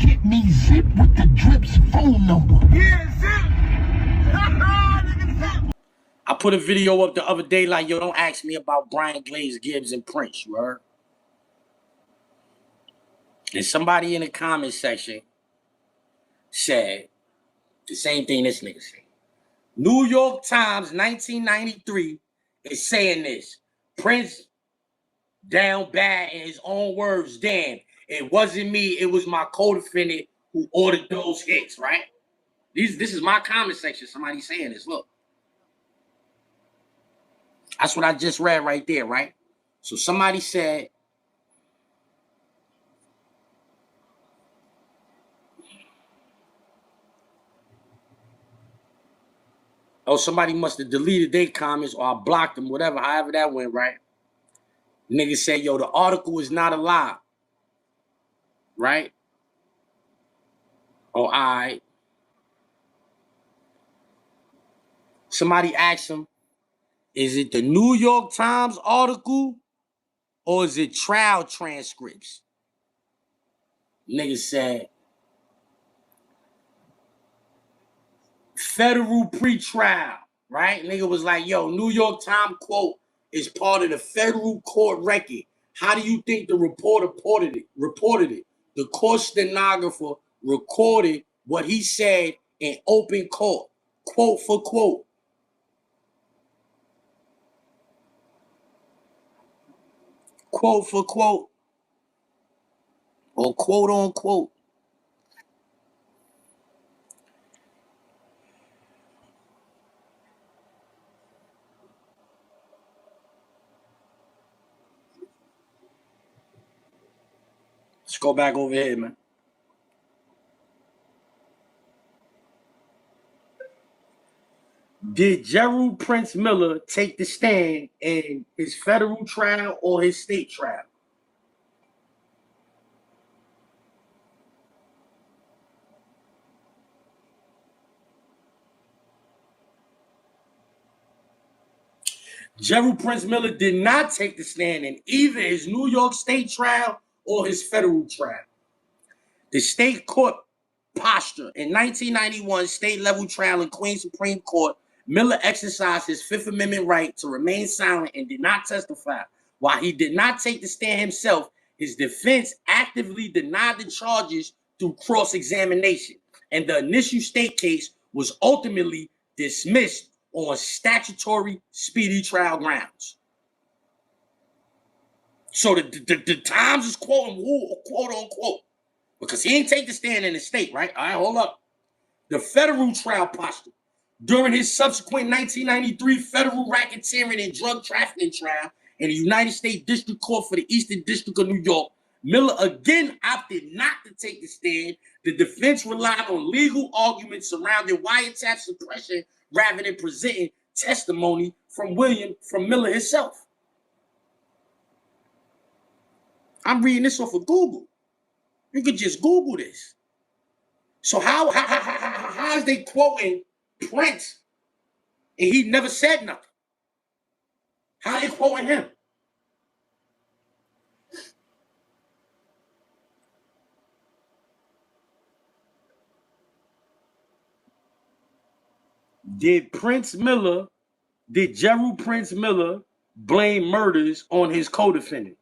get me Zipwitthedrip's phone number. Yeah, Zip. I put a video up the other day like, yo, don't ask me about Brian Glaze, Gibbs, and Prince, you heard? And somebody in the comment section said the same thing this nigga said. New York Times, 1993, is saying this. Prince down bad in his own words. Damn, it wasn't me. It was my co-defendant who ordered those hits, right? This is my comment section. Somebody saying this. Look. That's what I just read right there, right? So somebody said, oh, somebody must have deleted their comments or I blocked them, whatever, however that went, right? Nigga said, yo, the article is not a lie, right? Oh, all right. Somebody asked him, is it the New York Times article or is it trial transcripts? Nigga said, federal pretrial, right? Nigga was like, yo, New York Times quote is part of the federal court record. How do you think the reporter reported it? The court stenographer recorded what he said in open court, quote for quote. Quote for quote, or quote unquote. Let's go back over here, man. Did Gerald Prince Miller take the stand in his federal trial or his state trial? Gerald Prince Miller did not take the stand in either his New York state trial or his federal trial. The state court posture in 1991 state-level trial in Queens Supreme Court, Miller exercised his Fifth Amendment right to remain silent and did not testify. While he did not take the stand himself, his defense actively denied the charges through cross-examination, and the initial state case was ultimately dismissed on statutory speedy trial grounds. So the Times is quoting who, quote unquote, because he ain't take the stand in the state, right? All right, hold up. The federal trial posture. During his subsequent 1993 federal racketeering and drug trafficking trial in the United States District Court for the Eastern District of New York, Miller again opted not to take the stand. The defense relied on legal arguments surrounding wiretap suppression rather than presenting testimony from Miller himself. I'm reading this off of Google. You could just Google this. So how is they quoting Prince and he never said nothing? How are they quoting him? Did Gerald Prince Miller blame murders on his co-defendant?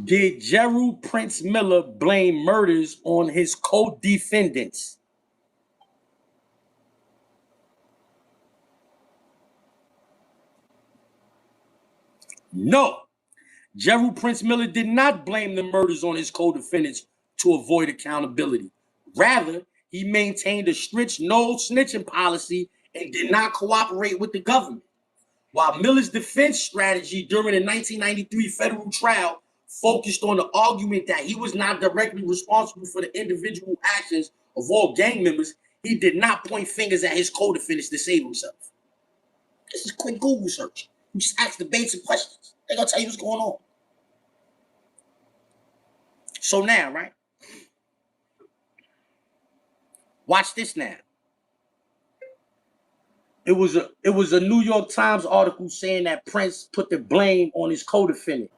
Did Gerald Prince Miller blame murders on his co-defendants? No. Gerald Prince Miller did not blame the murders on his co-defendants to avoid accountability. Rather, he maintained a strict no snitching policy and did not cooperate with the government. While Miller's defense strategy during the 1993 federal trial focused on the argument that he was not directly responsible for the individual actions of all gang members, he did not point fingers at his co-defendants to save himself. This is a quick Google search. You just ask the basic questions. They're going to tell you what's going on. So now, right? Watch this now. It was a New York Times article saying that Prince put the blame on his co-defendant.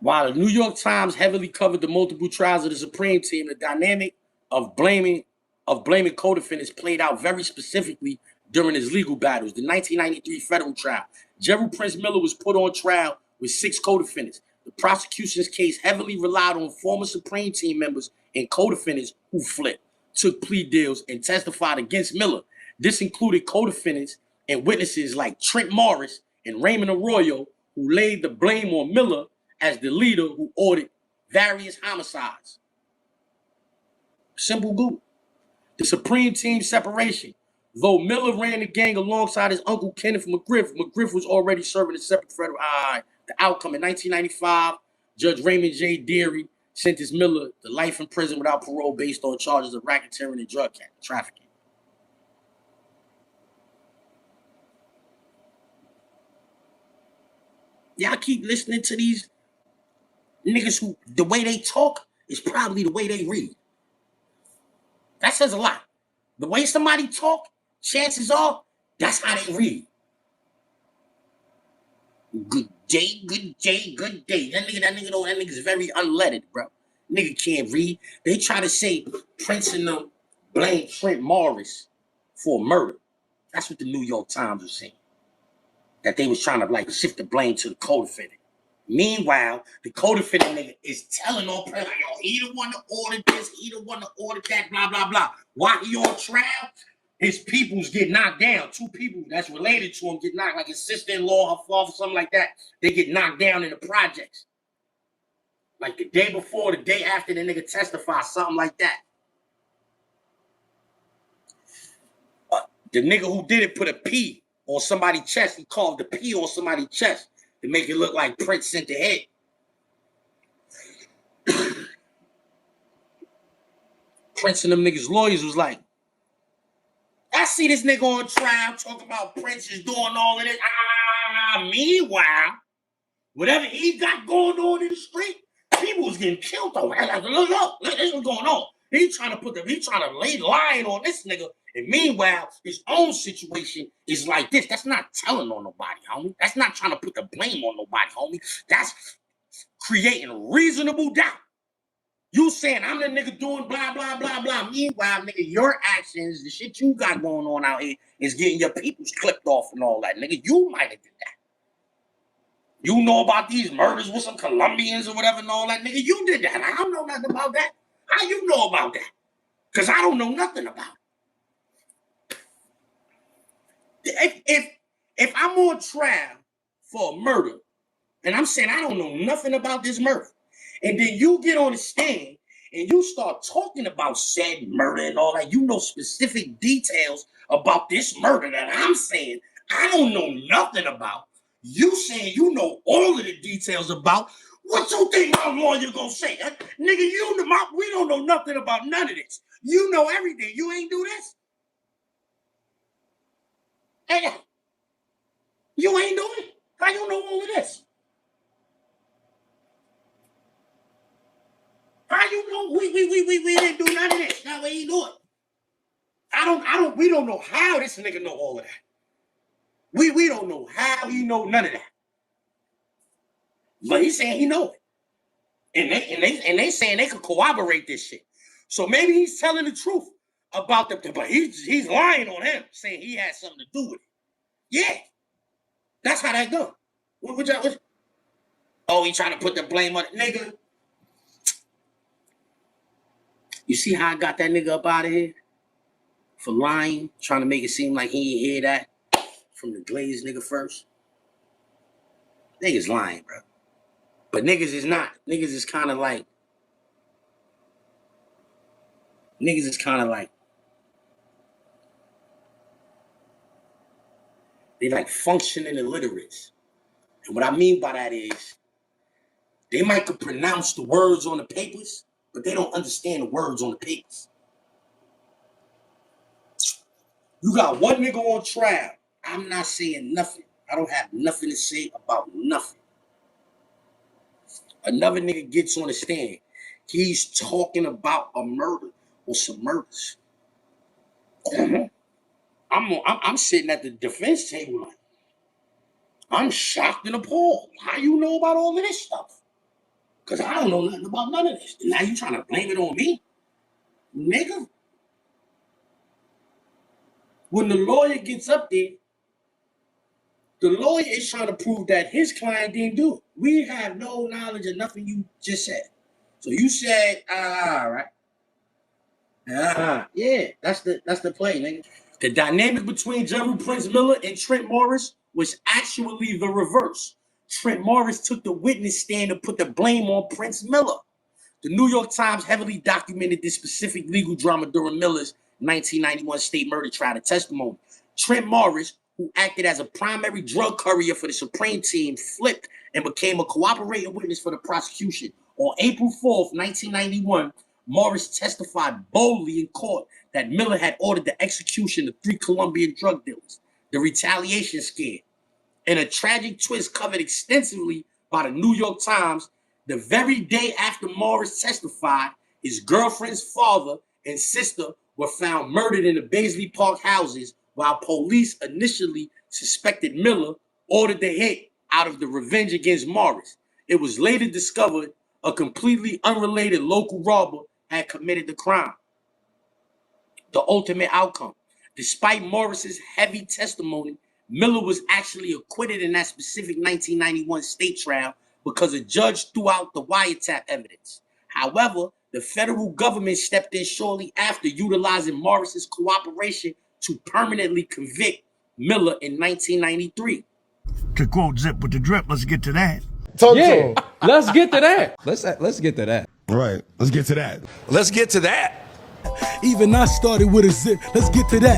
While the New York Times heavily covered the multiple trials of the Supreme Team, the dynamic of blaming co-defendants played out very specifically during his legal battles. The 1993 federal trial, Gerald Prince Miller was put on trial with 6 co-defendants. The prosecution's case heavily relied on former Supreme Team members and co-defendants who flipped, took plea deals, and testified against Miller. This included co-defendants and witnesses like Trent Morris and Raymond Arroyo, who laid the blame on Miller as the leader who ordered various homicides. Simple Google. The Supreme Team separation. Though Miller ran the gang alongside his uncle Kenneth McGriff, McGriff was already serving a separate federal. The outcome in 1995, Judge Raymond J. Deary sentenced Miller to life in prison without parole based on charges of racketeering and drug trafficking. Y'all keep listening to these niggas who the way they talk is probably the way they read. That says a lot. The way somebody talk, chances are, that's how they read. Good day, good day, good day. That nigga's very unlettered, bro. Nigga can't read. They try to say Prince and them blame Trent Morris for murder. That's what the New York Times was saying. That they was trying to like shift the blame to the co-defendant. Meanwhile, the co-defendant nigga is telling on Prince, like, yo, he the one that ordered this, he the one that ordered that, blah, blah, blah. While he on trial, his peoples get knocked down. 2 people that's related to him get knocked, like his sister-in-law, her father, something like that. They get knocked down in the projects. Like the day before, the day after the nigga testifies, something like that. The nigga who did it put a P on somebody's chest. He carved the P on somebody's chest to make it look like Prince sent the hit. Prince and them niggas' lawyers was like, I see this nigga on trial talking about Prince is doing all of this. Meanwhile, whatever he got going on in the street, people was getting killed though. Look, this is going on. He trying to lay line on this nigga. And meanwhile, his own situation is like this. That's not telling on nobody, homie. That's not trying to put the blame on nobody, homie. That's creating reasonable doubt. You saying I'm the nigga doing blah, blah, blah, blah. Meanwhile, nigga, your actions, the shit you got going on out here is getting your peoples clipped off and all that. Nigga, you might have did that. You know about these murders with some Colombians or whatever and all that. Nigga, you did that. I don't know nothing about that. How you know about that? Because I don't know nothing about it. If I'm on trial for a murder and I'm saying I don't know nothing about this murder, and then you get on the stand and you start talking about said murder and all that, you know specific details about this murder that I'm saying I don't know nothing about. You saying you know all of the details about. What you think my lawyer gonna say? Nigga, we don't know nothing about none of this. You know everything. You ain't do this. Hey, you ain't doing it. How you know all of this? How you know we didn't do none of this? Now we ain't do it. We don't know how this nigga know all of that. We don't know how he know none of that. But he's saying he know it. And they saying they could corroborate this shit. So maybe he's telling the truth about but he's lying on him, saying he had something to do with it. Yeah. That's how that go. Oh, he trying to put the blame on it. Nigga. You see how I got that nigga up out of here? For lying, trying to make it seem like he didn't hear that from the glazed nigga first. Niggas lying, bro. But niggas is not. Niggas is kind of like they like functioning illiterates. And what I mean by that is they might could pronounce the words on the papers, but they don't understand the words on the papers. You got one nigga on trial. I'm not saying nothing. I don't have nothing to say about nothing. Another nigga gets on the stand. He's talking about a murder or some murders. I'm sitting at the defense table like, I'm shocked and appalled. How you know about all of this stuff? Because I don't know nothing about none of this. Now you trying to blame it on me? Nigga. When the lawyer gets up there, the lawyer is trying to prove that his client didn't do it. We have no knowledge of nothing you just said. So you said, all right. Yeah, that's the play, nigga. The dynamic between General Prince Miller and Trent Morris was actually the reverse. Trent Morris took the witness stand and put the blame on Prince Miller. The New York Times heavily documented this specific legal drama during Miller's 1991 state murder trial and testimony. Trent Morris, who acted as a primary drug courier for the Supreme Team, flipped and became a cooperating witness for the prosecution. On April 4th, 1991, Morris testified boldly in court that Miller had ordered the execution of 3 Colombian drug dealers, the retaliation scare. In a tragic twist covered extensively by the New York Times, the very day after Morris testified, his girlfriend's father and sister were found murdered in the Baisley Park houses, while police initially suspected Miller ordered the hit out of the revenge against Morris. It was later discovered a completely unrelated local robber had committed the crime. The ultimate outcome. Despite Morris's heavy testimony, Miller was actually acquitted in that specific 1991 state trial because a judge threw out the wiretap evidence. However, the federal government stepped in shortly after, utilizing Morris's cooperation to permanently convict Miller in 1993. To quote Zip with the drip, let's get to that. Yeah, let's get to that. Let's get to that. Right. Let's get to that. Let's get to that. Even I started with a zip. Let's get to that.